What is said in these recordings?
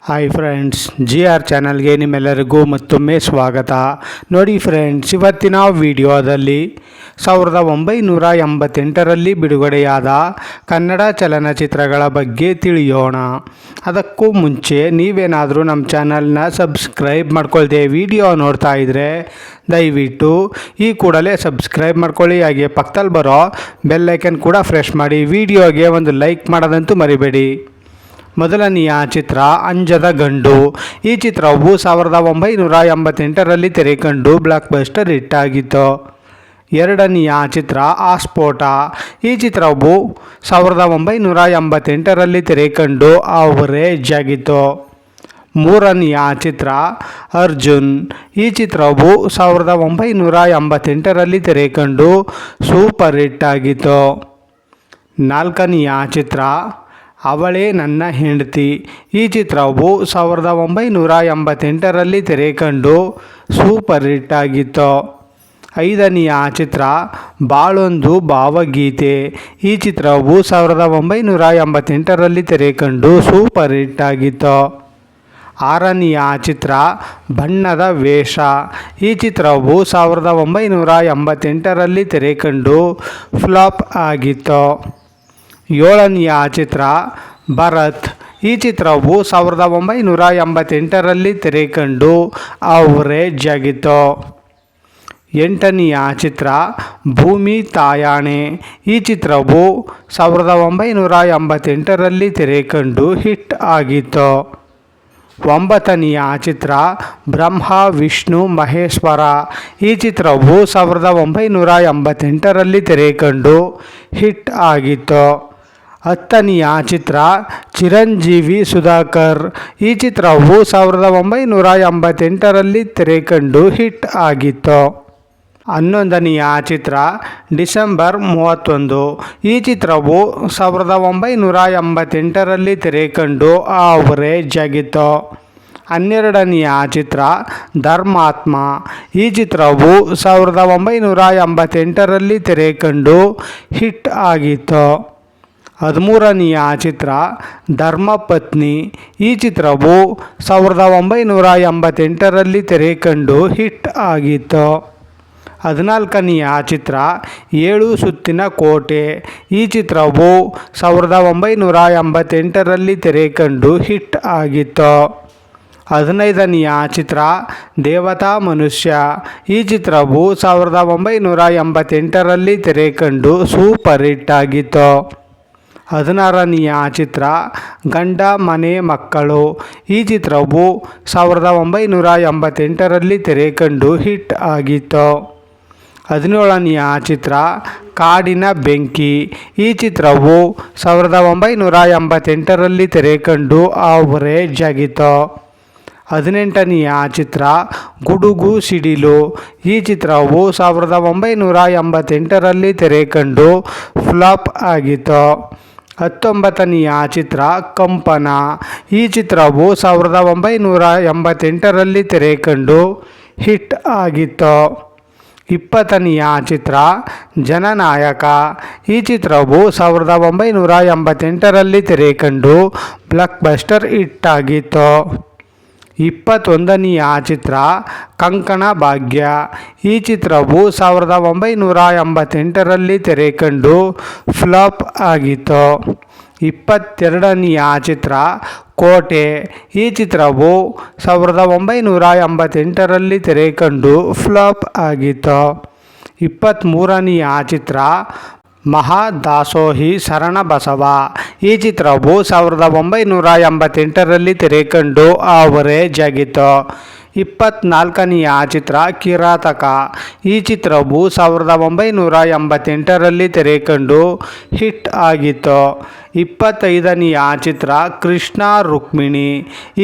Hi friends, GR ಚಾನಲ್ಗೆ ನಿಮ್ಮೆಲ್ಲರಿಗೂ ಮತ್ತೊಮ್ಮೆ ಸ್ವಾಗತ. ನೋಡಿ ಫ್ರೆಂಡ್ಸ್, ಇವತ್ತಿನ ವಿಡಿಯೋದಲ್ಲಿ 1988ರಲ್ಲಿ ಬಿಡುಗಡೆಯಾದ ಕನ್ನಡ ಚಲನಚಿತ್ರಗಳ ಬಗ್ಗೆ ತಿಳಿಯೋಣ. ಅದಕ್ಕೂ ಮುಂಚೆ ನೀವೇನಾದರೂ ನಮ್ಮ ಚಾನಲ್ನ ಸಬ್ಸ್ಕ್ರೈಬ್ ಮಾಡ್ಕೊಳ್ದೆ ವಿಡಿಯೋ ನೋಡ್ತಾ ಇದ್ದರೆ ದಯವಿಟ್ಟು ಈ ಕೂಡಲೇ ಸಬ್ಸ್ಕ್ರೈಬ್ ಮಾಡ್ಕೊಳ್ಳಿ. ಹಾಗೆ ಪಕ್ಕದಲ್ಲಿ ಬರೋ ಬೆಲ್ಲೈಕನ್ ಕೂಡ ಪ್ರೆಸ್ ಮಾಡಿ. ವಿಡಿಯೋಗೆ ಒಂದು ಲೈಕ್ ಮಾಡೋದಂತೂ ಮರಿಬೇಡಿ. ಮೊದಲನೆಯ ಚಿತ್ರ ಅಂಜದ ಗಂಡು. ಈ ಚಿತ್ರವು 1988ರಲ್ಲಿ ತೆರೆಕಂಡು ಬ್ಲಾಕ್ ಬಸ್ಟರ್ ಹಿಟ್ ಆಗಿತ್ತು. ಎರಡನೆಯ ಚಿತ್ರ ಆಸ್ಫೋಟ. ಈ ಚಿತ್ರವು 1988ರಲ್ಲಿ ತೆರೆಕಂಡು ಆವರೇಜ್ ಆಗಿತ್ತು. ಮೂರನೆಯ ಚಿತ್ರ ಅರ್ಜುನ್. ಈ ಚಿತ್ರವು 1988ರಲ್ಲಿ ತೆರೆಕಂಡು ಸೂಪರ್ ಹಿಟ್ ಆಗಿತ್ತು. ನಾಲ್ಕನೆಯ ಚಿತ್ರ ಅವಳೇ ನನ್ನ ಹೆಂಡತಿ. ಈ ಚಿತ್ರವು 1988ರಲ್ಲಿ ತೆರೆಕಂಡು ಸೂಪರ್ ಹಿಟ್ ಆಗಿತ್ತು. ಐದನೆಯ ಚಿತ್ರ ಬಾಳೊಂದು ಭಾವಗೀತೆ. ಈ ಚಿತ್ರವು 1988ರಲ್ಲಿ ತೆರೆಕಂಡು ಸೂಪರ್ ಹಿಟ್ ಆಗಿತ್ತು. ಆರನೆಯ ಚಿತ್ರ ಬಣ್ಣದ ವೇಷ. ಈ ಚಿತ್ರವು 1988ರಲ್ಲಿ ತೆರೆಕಂಡು ಫ್ಲಾಪ್ ಆಗಿತ್ತು. ಏಳನೆಯ ಚಿತ್ರ ಭರತ್. ಈ ಚಿತ್ರವು 1988ರಲ್ಲಿ ತೆರೆಕಂಡು ಆವರೇಜ್ ಆಗಿತ್ತು. ಎಂಟನೆಯ ಚಿತ್ರ ಭೂಮಿ ತಾಯಾಣೆ. ಈ ಚಿತ್ರವು 1988ರಲ್ಲಿ ತೆರೆಕಂಡು ಹಿಟ್ ಆಗಿತ್ತು. ಒಂಬತ್ತನೆಯ ಚಿತ್ರ ಬ್ರಹ್ಮ ವಿಷ್ಣು ಮಹೇಶ್ವರ. ಈ ಚಿತ್ರವು 1988ರಲ್ಲಿ ತೆರೆಕಂಡು ಹಿಟ್ ಆಗಿತ್ತು. ಹತ್ತನೆಯ ಚಿತ್ರ ಚಿರಂಜೀವಿ ಸುಧಾಕರ್. ಈ ಚಿತ್ರವು 1988ರಲ್ಲಿ ತೆರೆಕಂಡು ಹಿಟ್ ಆಗಿತ್ತು. ಹನ್ನೊಂದನೆಯ ಚಿತ್ರ ಡಿಸೆಂಬರ್ 31. ಈ ಚಿತ್ರವು 1988ರಲ್ಲಿ ತೆರೆಕಂಡು ಆವರೇಜ್ ಆಗಿತ್ತು. ಹನ್ನೆರಡನೆಯ ಚಿತ್ರ ಧರ್ಮಾತ್ಮ. ಈ ಚಿತ್ರವು 1988ರಲ್ಲಿ ತೆರೆಕಂಡು ಹಿಟ್ ಆಗಿತ್ತು. ಹದಿಮೂರನೆಯ ಚಿತ್ರ ಧರ್ಮಪತ್ನಿ. ಈ ಚಿತ್ರವು 1988ರಲ್ಲಿ ತೆರೆಕಂಡು ಹಿಟ್ ಆಗಿತ್ತು. ಹದಿನಾಲ್ಕನೆಯ ಚಿತ್ರ 7 ಸುತ್ತಿನ ಕೋಟೆ. ಈ ಚಿತ್ರವು 1988ರಲ್ಲಿ ತೆರೆಕಂಡು ಹಿಟ್ ಆಗಿತ್ತು. ಹದಿನೈದನೆಯ ಚಿತ್ರ ದೇವತಾ ಮನುಷ್ಯ. ಈ ಚಿತ್ರವು 1988ರಲ್ಲಿ ತೆರೆಕಂಡು ಸೂಪರ್ ಹಿಟ್ ಆಗಿತ್ತು. ಹದಿನಾರನೆಯ ಚಿತ್ರ ಗಂಡ ಮನೆ ಮಕ್ಕಳು. ಈ ಚಿತ್ರವು 1988ರಲ್ಲಿ ತೆರೆಕಂಡು ಹಿಟ್ ಆಗಿತ್ತು. ಹದಿನೇಳನೆಯ ಚಿತ್ರ ಕಾಡಿನ ಬೆಂಕಿ. ಈ ಚಿತ್ರವು 1988ರಲ್ಲಿ ತೆರೆಕಂಡು ಆವರೇಜ್ ಆಗಿತ್ತು. ಹದಿನೆಂಟನೆಯ ಚಿತ್ರ ಗುಡುಗು ಸಿಡಿಲು. ಈ ಚಿತ್ರವು 1988ರಲ್ಲಿ ತೆರೆಕಂಡು ಫ್ಲಾಪ್ ಆಗಿತ್ತು. ಹತ್ತೊಂಬತ್ತನೆಯ ಚಿತ್ರ ಕಂಪನ. ಈ ಚಿತ್ರವು 1988ರಲ್ಲಿ ತೆರೆಕಂಡು ಹಿಟ್ ಆಗಿತ್ತು. ಇಪ್ಪತ್ತನೆಯ ಚಿತ್ರ ಜನನಾಯಕ. ಈ ಚಿತ್ರವು 1988ರಲ್ಲಿ ತೆರೆಕಂಡು ಬ್ಲಾಕ್ ಬಸ್ಟರ್ ಹಿಟ್ ಆಗಿತ್ತು. ಇಪ್ಪತ್ತೊಂದನೆಯ ಚಿತ್ರ ಕಂಕಣ ಭಾಗ್ಯ. ಈ ಚಿತ್ರವು 1988ರಲ್ಲಿ ತೆರೆಕಂಡು ಫ್ಲಾಪ್ ಆಗಿತ್ತು. ಇಪ್ಪತ್ತೆರಡನೆಯ ಚಿತ್ರ ಕೋಟೆ. ಈ ಚಿತ್ರವು 1988ರಲ್ಲಿ ತೆರೆಕಂಡು ಫ್ಲಾಪ್ ಆಗಿತ್ತು. ಇಪ್ಪತ್ತ್ಮೂರನೆಯ ಚಿತ್ರ ಮಹಾದಾಸೋಹಿ ಶರಣಬಸವ. ಈ ಚಿತ್ರವು 1988ರಲ್ಲಿ ತೆರೆಕಂಡು ಆವರೇಜ್ ಆಗಿತ್ತು. ಇಪ್ಪತ್ತ್ನಾಲ್ಕನೆಯ ಚಿತ್ರ ಕಿರಾತಕ. ಈ ಚಿತ್ರವು 1988ರಲ್ಲಿ ತೆರೆಕಂಡು ಹಿಟ್ ಆಗಿತ್ತು. ಇಪ್ಪತ್ತೈದನೆಯ ಚಿತ್ರ ಕೃಷ್ಣ ರುಕ್ಮಿಣಿ.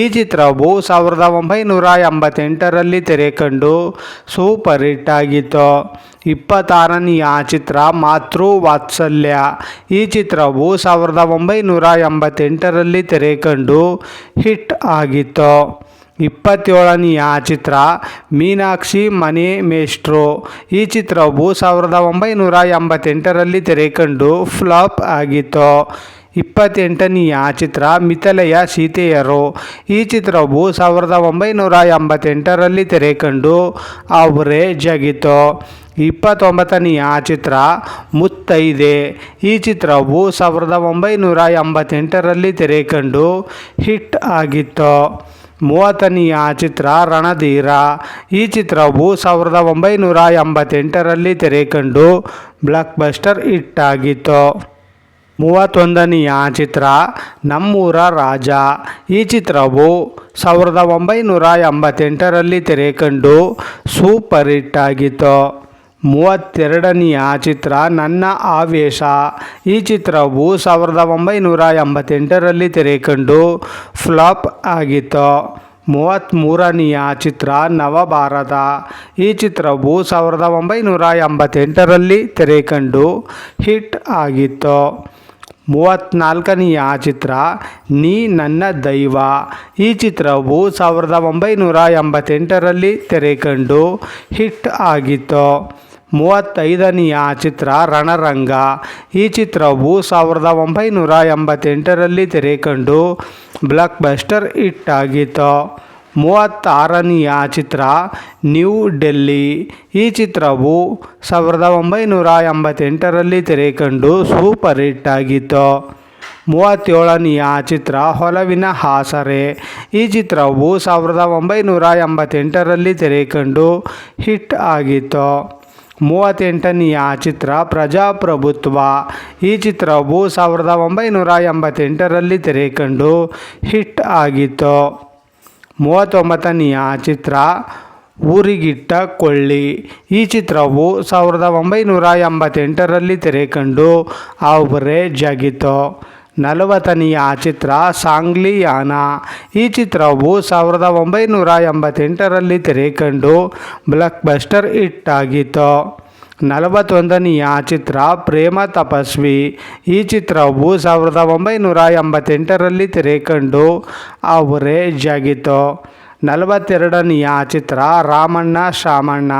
ಈ ಚಿತ್ರವು 1988ರಲ್ಲಿ ತೆರೆಕಂಡು ಸೂಪರ್ ಹಿಟ್ ಆಗಿತ್ತು. ಇಪ್ಪತ್ತಾರನೆಯ ಚಿತ್ರ ಮಾತೃ ವಾತ್ಸಲ್ಯ. ಈ ಚಿತ್ರವು 1988ರಲ್ಲಿ ತೆರೆಕಂಡು ಹಿಟ್ ಆಗಿತ್ತು. ಇಪ್ಪತ್ತೇಳನೆಯ ಚಿತ್ರ ಮೀನಾಕ್ಷಿ ಮನೆ ಮೇಷ್ಟ್ರು. ಈ ಚಿತ್ರವು 1988ರಲ್ಲಿ ತೆರೆಕಂಡು ಫ್ಲಾಪ್ ಆಗಿತ್ತು. 28ನೆಯ ಚಿತ್ರ ಮಿಥಿಲೆಯ ಸೀತೆಯರು. ಈ ಚಿತ್ರವು 1988ರಲ್ಲಿ ತೆರೆ ಕಂಡು ಅವರೇಜ್ ಆಗಿತ್ತು. 29ನೆಯ ಚಿತ್ರ ಮುತ್ತೈದೆ. ಈ ಚಿತ್ರವು 1988ರಲ್ಲಿ ತೆರೆ ಕಂಡು ಹಿಟ್ ಆಗಿತ್ತು. 30ನೆಯ ಚಿತ್ರ ರಣಧೀರ. ಈ ಚಿತ್ರವು 1988ರಲ್ಲಿ ತೆರೆ ಕಂಡು ಬ್ಲಾಕ್ ಬಸ್ಟರ್ ಹಿಟ್ ಆಗಿತ್ತು. 31ನೆಯ ಚಿತ್ರ ನಮ್ಮೂರ ರಾಜ. ಈ ಚಿತ್ರವು 1988ರಲ್ಲಿ ತೆರೆ ಕಂಡು ಸೂಪರ್ ಹಿಟ್ ಆಗಿತ್ತು. 32ನೆಯ ಚಿತ್ರ ನನ್ನ ಆವೇಶ. ಈ ಚಿತ್ರವು 1988ರಲ್ಲಿ ತೆರೆ ಕಂಡು ಫ್ಲಾಪ್ ಆಗಿತ್ತು. 33ನೆಯ ಚಿತ್ರ ನವಭಾರತ. ಈ ಚಿತ್ರವು 1988ರಲ್ಲಿ ತೆರೆ ಕಂಡು ಹಿಟ್ ಆಗಿತ್ತು. 34ನೆಯ ಚಿತ್ರ ನೀ ನನ್ನ ದೈವ. ಈ ಚಿತ್ರವು 1988ರಲ್ಲಿ ತೆರೆ ಕಂಡು ಹಿಟ್ ಆಗಿತ್ತು. 35ನೆಯ ಚಿತ್ರ ರಣರಂಗ. ಈ ಚಿತ್ರವು 1988ರಲ್ಲಿ ತೆರೆ ಕಂಡು ಬ್ಲಾಕ್ ಬಸ್ಟರ್ ಹಿಟ್ ಆಗಿತ್ತು. 36ನೆಯ ಚಿತ್ರ ನ್ಯೂ ಡೆಲ್ಲಿ. ಈ ಚಿತ್ರವು 1988ರಲ್ಲಿ ತೆರೆ ಕಂಡು ಸೂಪರ್ ಹಿಟ್ ಆಗಿತ್ತು. 37ನೆಯ ಚಿತ್ರ ಒಲವಿನ ಆಸರೆ. ಈ ಚಿತ್ರವು 1988ರಲ್ಲಿ ತೆರೆ ಕಂಡು ಹಿಟ್ ಆಗಿತ್ತು. 38ನೆಯ ಚಿತ್ರ ಪ್ರಜಾಪ್ರಭುತ್ವ. ಈ ಚಿತ್ರವು 1988ರಲ್ಲಿ ತೆರೆ ಕಂಡು ಹಿಟ್ ಆಗಿತ್ತು. 39ನೆಯ ಚಿತ್ರ ಊರಿಗಿಟ್ಟ ಕೊಳ್ಳಿ. ಈ ಚಿತ್ರವು 1988ರಲ್ಲಿ ತೆರೆ ಕಂಡು ಅವರೇಜ್ ಆಗಿತ್ತು. 40ನೆಯ ಚಿತ್ರ ಸಾಂಗ್ಲಿಯಾನ. ಈ ಚಿತ್ರವು 1988ರಲ್ಲಿ ತೆರೆ ಕಂಡು ಬ್ಲಾಕ್ ಬಸ್ಟರ್ ಹಿಟ್ ಆಗಿತ್ತು. 41ನೆಯ ಚಿತ್ರ ಪ್ರೇಮ ತಪಸ್ವಿ. ಈ ಚಿತ್ರವು 1988ರಲ್ಲಿ ತೆರೆ ಕಂಡು ಅವರೇಜ್ ಆಗಿತ್ತು. 42ನೆಯ ಚಿತ್ರ ರಾಮಣ್ಣ ಶಾಮಣ್ಣ.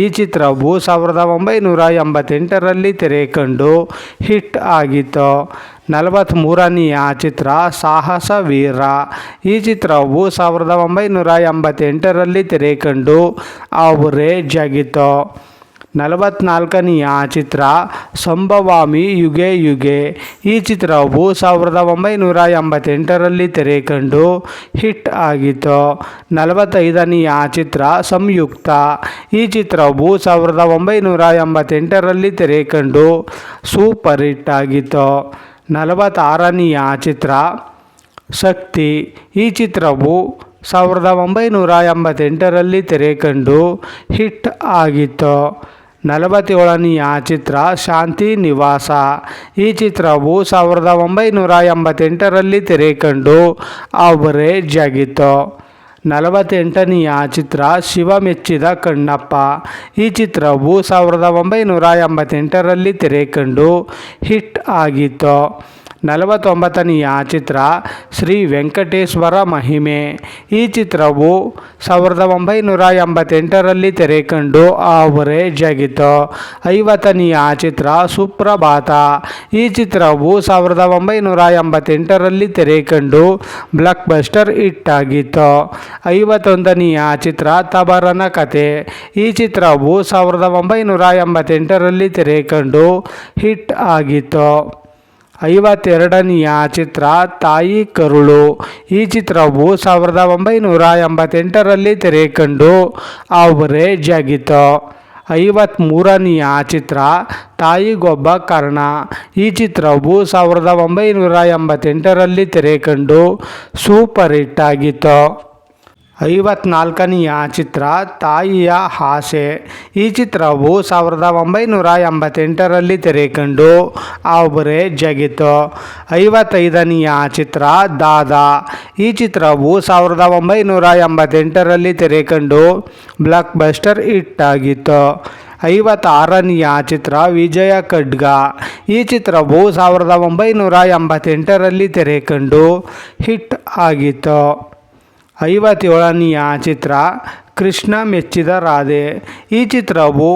ಈ ಚಿತ್ರವು 1988ರಲ್ಲಿ ತೆರೆ ಕಂಡು ಹಿಟ್ ಆಗಿತ್ತು. 43ನೆಯ ಚಿತ್ರ ಸಾಹಸ ವೀರ. ಈ ಚಿತ್ರವು 1988ರಲ್ಲಿ ತೆರೆ ಕಂಡು ಅವರೇಜ್ ಆಗಿತ್ತು. 44ನೆಯ ಚಿತ್ರ ಸಂಭವಾಮಿ ಯುಗೆ ಯುಗೆ. ಈ ಚಿತ್ರವು 1988ರಲ್ಲಿ ತೆರೆ ಕಂಡು ಹಿಟ್ ಆಗಿತ್ತು. 45ನೆಯ ಚಿತ್ರ ಸಂಯುಕ್ತ. ಈ ಚಿತ್ರವು 1988ರಲ್ಲಿ ತೆರೆ ಕಂಡು ಸೂಪರ್ ಹಿಟ್ ಆಗಿತ್ತು. 46ನೆಯ ಚಿತ್ರ ಶಕ್ತಿ. ಈ ಚಿತ್ರವು 1988ರಲ್ಲಿ ತೆರೆ ಕಂಡು ಹಿಟ್ ಆಗಿತ್ತು. 47ನೆಯ ಚಿತ್ರ ಶಾಂತಿ ನಿವಾಸ. ಈ ಚಿತ್ರವು 1988ರಲ್ಲಿ ತೆರೆ ಕಂಡು ಅವರೇಜ್ ಆಗಿತ್ತು. 48ನೆಯ ಚಿತ್ರ ಶಿವ ಮೆಚ್ಚಿದ ಕಣ್ಣಪ್ಪ. ಈ ಚಿತ್ರವು 1988ರಲ್ಲಿ ತೆರೆ ಕಂಡು ಹಿಟ್ ಆಗಿತ್ತು. 49ನೆಯ ಚಿತ್ರ ಶ್ರೀ ವೆಂಕಟೇಶ್ವರ ಮಹಿಮೆ. ಈ ಚಿತ್ರವು 1988ರಲ್ಲಿ ತೆರೆ ಕಂಡು ಅವರೇಜ್ ಆಗಿತ್ತು. 50ನೆಯ ಚಿತ್ರ ಸುಪ್ರಭಾತ. ಈ ಚಿತ್ರವು 1988ರಲ್ಲಿ ತೆರೆ ಕಂಡು ಬ್ಲಾಕ್ ಬಸ್ಟರ್ ಹಿಟ್ ಆಗಿತ್ತು. 51ನೆಯ ಚಿತ್ರ ತಬರನ ಕತೆ. ಈ ಚಿತ್ರವು 1988ರಲ್ಲಿ ತೆರೆ ಕಂಡು ಹಿಟ್ ಆಗಿತ್ತು. 52ನೆಯ ಚಿತ್ರ ತಾಯಿ ಕರುಳು. ಈ ಚಿತ್ರವು 1988ರಲ್ಲಿ ತೆರೆ ಕಂಡು ಅವರೇಜ್ ಆಗಿತ್ತು. 53ನೆಯ ಚಿತ್ರ ತಾಯಿಗೊಬ್ಬ ಕರ್ಣ. ಈ ಚಿತ್ರವು 1988ರಲ್ಲಿ ತೆರೆ ಕಂಡು ಸೂಪರ್ ಹಿಟ್ ಆಗಿತ್ತು. 54ನೆಯ ಚಿತ್ರ ತಾಯಿಯ ಆಸೆ. ಈ ಚಿತ್ರವು 1988ರಲ್ಲಿ ತೆರೆ ಕಂಡು ಅವರೇಜ್ ಆಗಿತ್ತು. 55ನೆಯ ಚಿತ್ರ ದಾದಾ. ಈ ಚಿತ್ರವು 1988ರಲ್ಲಿ ತೆರೆ ಕಂಡು ಬ್ಲಾಕ್ ಬಸ್ಟರ್ ಹಿಟ್ ಆಗಿತ್ತು. 56ನೆಯ ಚಿತ್ರ ವಿಜಯ ಖಡ್ಗ. ಈ ಚಿತ್ರವು 1988ರಲ್ಲಿ ತೆರೆ ಕಂಡು ಹಿಟ್ ಆಗಿತ್ತು. 57ನೆಯ ಚಿತ್ರ ಕೃಷ್ಣ ಮೆಚ್ಚಿದ ರಾಧೆ. ಈ ಚಿತ್ರವು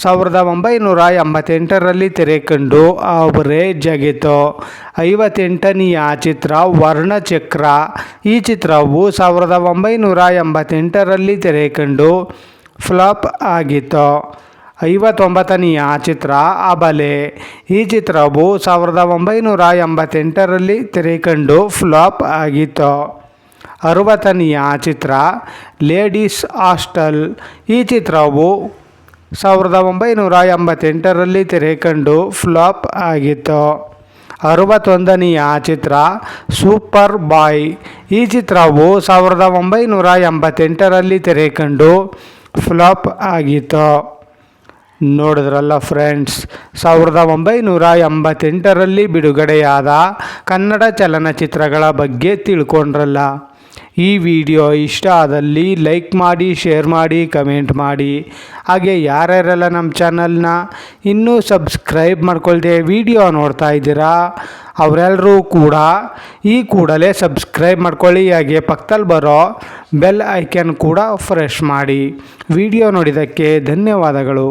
1988ರಲ್ಲಿ ತೆರೆಕಂಡು ಅವರೇಜ್ ಆಗಿತ್ತು. 58ನೆಯ ಚಿತ್ರ ವರ್ಣಚಕ್ರ. ಈ ಚಿತ್ರವು 1988ರಲ್ಲಿ ತೆರೆಕಂಡು ಫ್ಲಾಪ್ ಆಗಿತ್ತು. 59ನೆಯ ಚಿತ್ರ ಅಬಲೆ. ಈ ಚಿತ್ರವು 1988ರಲ್ಲಿ ತೆರೆಕಂಡು ಫ್ಲಾಪ್ ಆಗಿತ್ತು. 60ನೆಯ ಚಿತ್ರ ಲೇಡೀಸ್ ಹಾಸ್ಟೆಲ್. ಈ ಚಿತ್ರವು 1988ರಲ್ಲಿ ತೆರೆಕಂಡು ಫ್ಲಾಪ್ ಆಗಿತ್ತು. 61ನೆಯ ಚಿತ್ರ ಸೂಪರ್ ಬಾಯ್. ಈ ಚಿತ್ರವು 1988ರಲ್ಲಿ ತೆರೆಕಂಡು ಫ್ಲಾಪ್ ಆಗಿತ್ತು. ನೋಡಿದ್ರಲ್ಲ ಫ್ರೆಂಡ್ಸ್, 1988ರಲ್ಲಿ ಬಿಡುಗಡೆಯಾದ ಕನ್ನಡ ಚಲನಚಿತ್ರಗಳ ಬಗ್ಗೆ ತಿಳ್ಕೊಂಡ್ರಲ್ಲ. ಈ ವಿಡಿಯೋ ಇಷ್ಟ ಆದಲ್ಲಿ ಲೈಕ್ ಮಾಡಿ, ಶೇರ್ ಮಾಡಿ, ಕಮೆಂಟ್ ಮಾಡಿ. ಹಾಗೆ ಯಾರ್ಯಾರೆಲ್ಲ ನಮ್ಮ ಚಾನಲ್ನ ಇನ್ನೂ ಸಬ್ಸ್ಕ್ರೈಬ್ ಮಾಡ್ಕೊಳ್ದೆ ವಿಡಿಯೋ ನೋಡ್ತಾ ಇದ್ದೀರಾ ಅವರೆಲ್ಲರೂ ಕೂಡ ಈ ಕೂಡಲೇ ಸಬ್ಸ್ಕ್ರೈಬ್ ಮಾಡ್ಕೊಳ್ಳಿ. ಹಾಗೆ ಪಕ್ಕದಲ್ಲಿ ಬರೋ ಬೆಲ್ ಐಕನ್ ಕೂಡ ಪ್ರೆಸ್ ಮಾಡಿ. ವಿಡಿಯೋ ನೋಡಿದ್ದಕ್ಕೆ ಧನ್ಯವಾದಗಳು.